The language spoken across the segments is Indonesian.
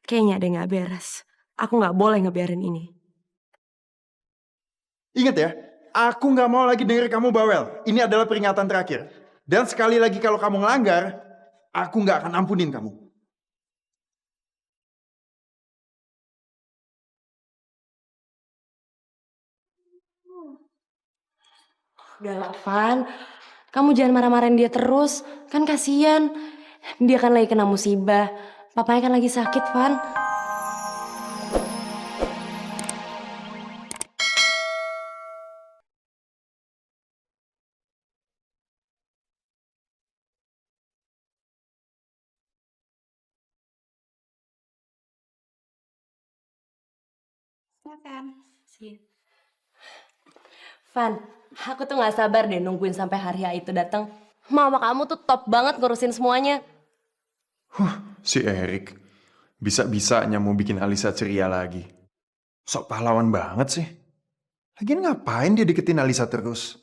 Kayaknya ada yang gak beres. Aku gak boleh ngebiarin ini. Ingat ya, aku nggak mau lagi denger kamu bawel. Ini adalah peringatan terakhir. Dan sekali lagi kalau kamu ngelanggar, aku nggak akan ampunin kamu. Udah lah, Van. Kamu jangan marah-marahin dia terus. Kan kasihan. Dia kan lagi kena musibah. Papanya kan lagi sakit, Van. Silakan. Van, aku tuh gak sabar deh nungguin sampai hari H itu datang. Mama kamu tuh top banget ngurusin semuanya. Si Erik, bisa-bisanya mau bikin Alisa ceria lagi. Sok pahlawan banget sih. Lagian ngapain dia deketin Alisa terus?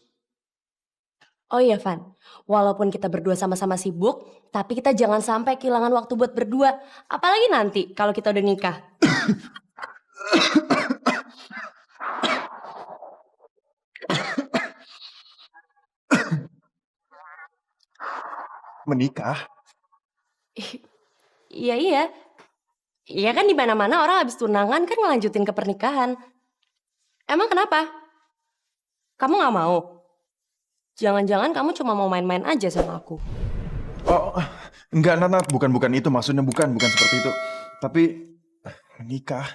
Oh iya, Van. Walaupun kita berdua sama-sama sibuk, tapi kita jangan sampai kehilangan waktu buat berdua. Apalagi nanti kalau kita udah nikah. Menikah? Iya, iya. Iya kan di mana-mana orang habis tunangan kan ngelanjutin ke pernikahan. Emang kenapa? Kamu gak mau? Jangan-jangan kamu cuma mau main-main aja sama aku. Oh, enggak, Nat. Bukan itu. Maksudnya bukan seperti itu. Tapi, menikah.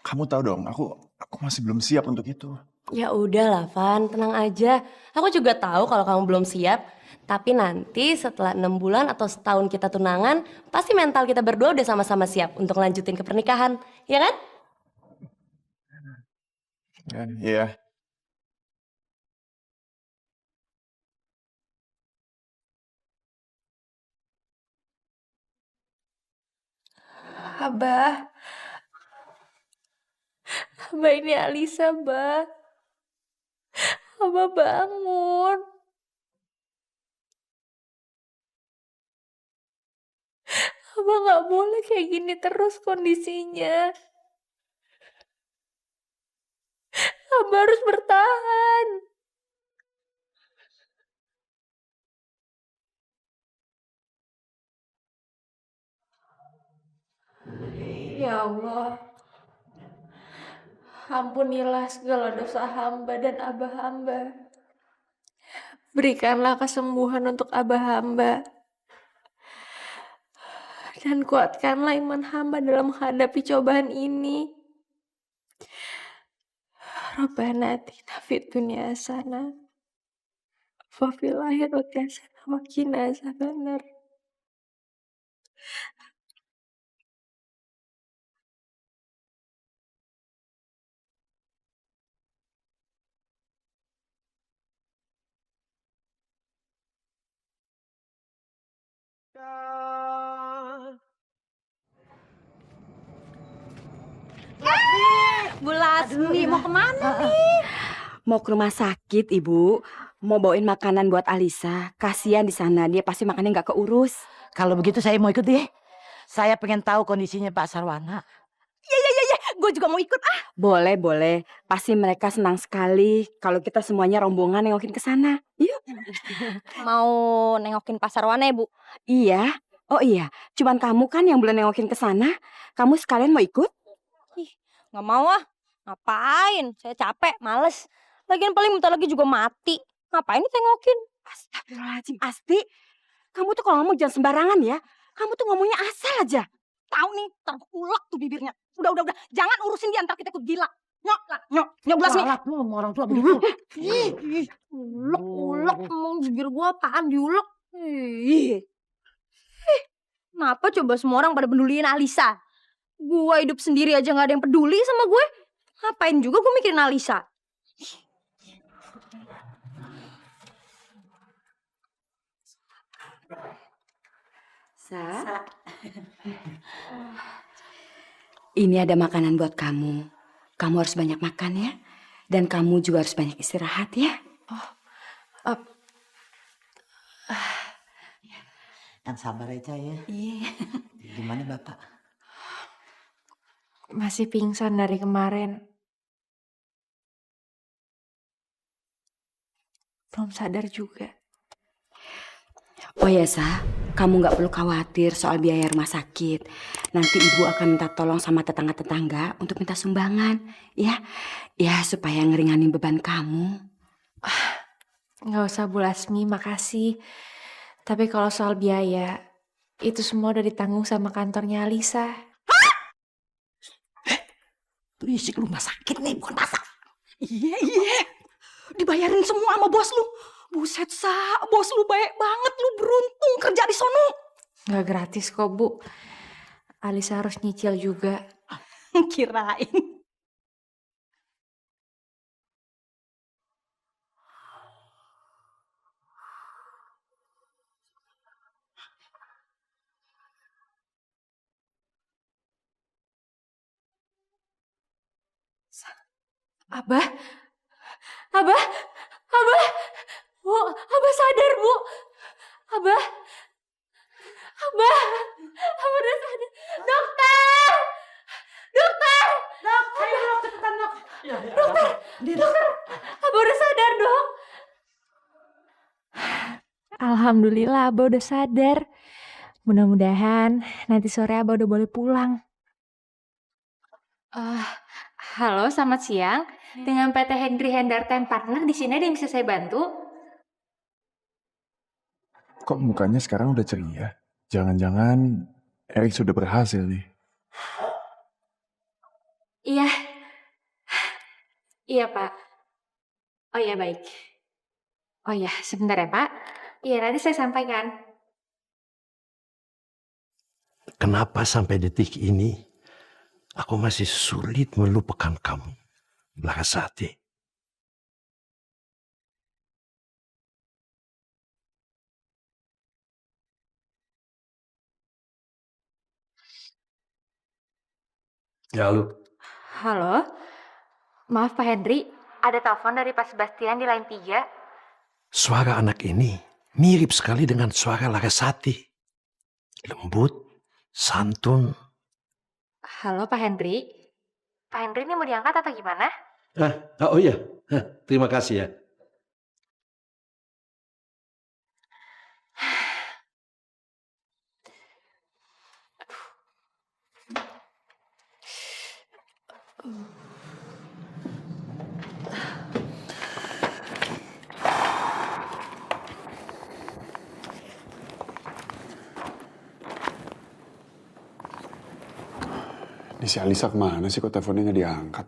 Kamu tahu dong, aku masih belum siap untuk itu. Ya udahlah, Van, tenang aja. Aku juga tahu kalau kamu belum siap. Tapi nanti setelah 6 bulan atau setahun kita tunangan, pasti mental kita berdua udah sama-sama siap untuk lanjutin ke pernikahan. Ya kan? Iya. Abah. Abah ini Alisa, Abah. Abah bangun. Abah gak boleh kayak gini terus kondisinya. Abah harus bertahan. Ya Allah. Ampunilah segala dosa hamba dan Abah hamba. Berikanlah kesembuhan untuk Abah hamba. Dan kuatkanlah iman hamba dalam menghadapi cobaan ini. Rabbana atina fid dunya hasanah wa fil akhirati hasanah wa qina azabannar. Bu Lasmi, mau kemana nih? Mau ke rumah sakit, Ibu. Mau bawain makanan buat Alisa. Kasihan di sana, dia pasti makannya nggak keurus. Kalau begitu saya mau ikut deh. Saya pengen tahu kondisinya Pak Sarwana. Gue juga mau ikut ah. Boleh, boleh. Pasti mereka senang sekali kalau kita semuanya rombongan nengokin ke sana. Yuk. Mau nengokin Pak Sarwana ya, Bu? Iya. Oh iya, cuman kamu kan yang boleh nengokin ke sana. Kamu sekalian mau ikut? Ih, nggak mau ah. Ngapain? Saya capek, males. Lagian paling bentar lagi juga mati. Ngapain ditengokin? Astagfirullahaladzim, Asti. Kamu tuh kalau ngomong jangan sembarangan ya. Kamu tuh ngomongnya asal aja. Tahu nih, terulek tuh bibirnya. Udah. Jangan urusin dia, ntar kita ikut gila. Nyok belas nih. Galak lu sama orang tua begitu. Ulek, emang bibir gua apaan diulek? Ih. Kenapa coba semua orang pada peduliin Alisa? Gua hidup sendiri aja gak ada yang peduli sama gue. Ngapain juga gue mikirin Alisa? Sa. Ini ada makanan buat kamu. Kamu harus banyak makan ya. Dan kamu juga harus banyak istirahat ya. Yang sabar aja ya. Iya. Gimana Bapak? masih pingsan dari kemarin. Belum sadar juga. Oh ya, Sa, kamu nggak perlu khawatir soal biaya rumah sakit. Nanti ibu akan minta tolong sama tetangga-tetangga untuk minta sumbangan, ya. Ya, supaya ngeringanin beban kamu. Nggak usah Bu Lasmi, makasih. Tapi kalau soal biaya, itu semua udah ditanggung sama kantornya Alisa. Berisik, rumah sakit nih, bukan pasar. Iya. Dibayarin semua sama bos lu. Buset, Sa, bos lu baik banget, lu beruntung kerja di sono. Nggak gratis kok, Bu. Alisa harus nyicil juga. Kirain. Abah, Abah, Abah, Bu, Abah sadar, Bu. Abah, Abah, Abah udah sadar. Dokter, dokter, dokter, Abah udah sadar, Dok. Alhamdulillah, Abah udah sadar. Mudah-mudahan nanti sore Abah udah boleh pulang. Halo, selamat siang. Dengan PT Henry Hendarta Partner di sini ada yang bisa saya bantu? Kok mukanya sekarang udah ceria? Jangan-jangan Erik sudah berhasil nih. Iya. Iya, Pak. Oh iya, baik. Oh iya, sebentar ya, Pak. Iya, nanti saya sampaikan. Kenapa sampai detik ini aku masih sulit melupakan kamu, Larasati? Ya lu, Halo. Maaf, Pak Henry. Ada telepon dari Pak Sebastian di line 3. suara anak ini mirip sekali dengan suara Larasati. Lembut, santun. Halo, Pak Henry. Pak Henry ini mau diangkat atau gimana? Oh iya, terima kasih ya. Ini si Alisa kemana sih kok teleponnya nggak diangkat?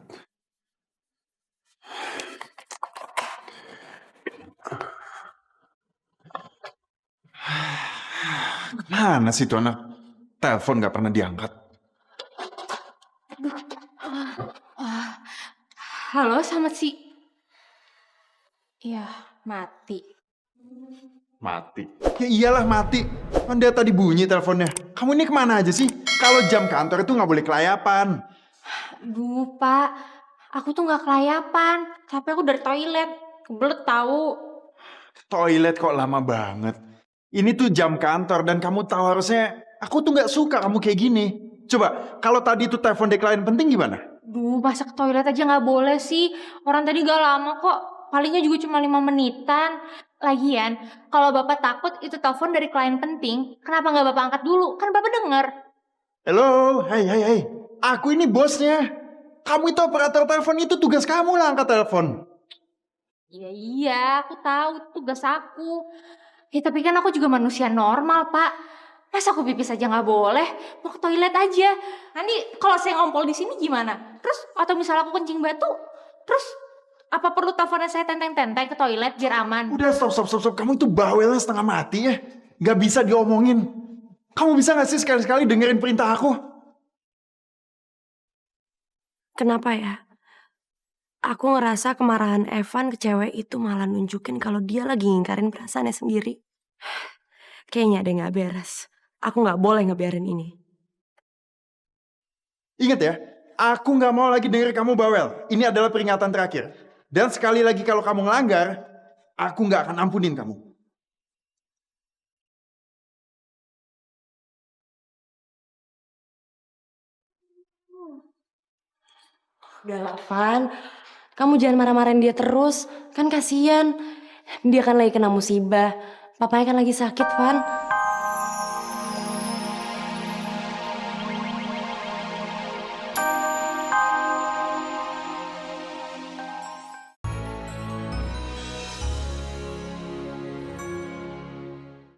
Mana sih tuh anak? Telepon gak pernah diangkat. Halo, selamat si... Iya, mati. Mati. Ya iyalah mati. Kan dia tadi bunyi teleponnya. Kamu ini kemana aja sih? Kalau jam kantor itu nggak boleh kelayapan. Duh, Pak. Aku tuh nggak kelayapan. Tapi aku dari toilet. Kebelet tahu. Toilet kok lama banget. Ini tuh jam kantor dan kamu tahu harusnya aku tuh nggak suka kamu kayak gini. Coba, kalau tadi itu telepon dari klien penting gimana? Duh, masa ke toilet aja nggak boleh sih? Orang tadi gak lama kok. Palingnya juga cuma 5 menitan. Lagian, kalau Bapak takut itu telepon dari klien penting, kenapa nggak Bapak angkat dulu? Kan Bapak denger. Halo, hai. Aku ini bosnya. Kamu itu operator telepon, itu tugas kamu lah angkat telepon. Iya, aku tahu itu tugas aku. Ya tapi kan aku juga manusia normal, Pak. Masa aku pipis aja nggak boleh? Mau ke toilet aja. Nanti kalau saya ngompol di sini gimana? Terus atau misal aku kencing batu? Terus apa perlu teleponnya saya tenteng-tenteng ke toilet biar aman? Udah stop. Kamu itu bawelnya setengah mati ya. Gak bisa diomongin. Kamu bisa gak sih sekali-sekali dengerin perintah aku? Kenapa ya? Aku ngerasa kemarahan Evan ke cewek itu malah nunjukin kalau dia lagi ngingkarin perasaannya sendiri. Kayaknya ada yang gak beres. Aku gak boleh ngebiarin ini. Ingat ya, aku gak mau lagi denger kamu bawel. Ini adalah peringatan terakhir. Dan sekali lagi kalau kamu ngelanggar, aku gak akan ampunin kamu. Udah lah, Van. Kamu jangan marah-marahin dia terus. Kan kasihan. Dia kan lagi kena musibah. Papanya kan lagi sakit, Van.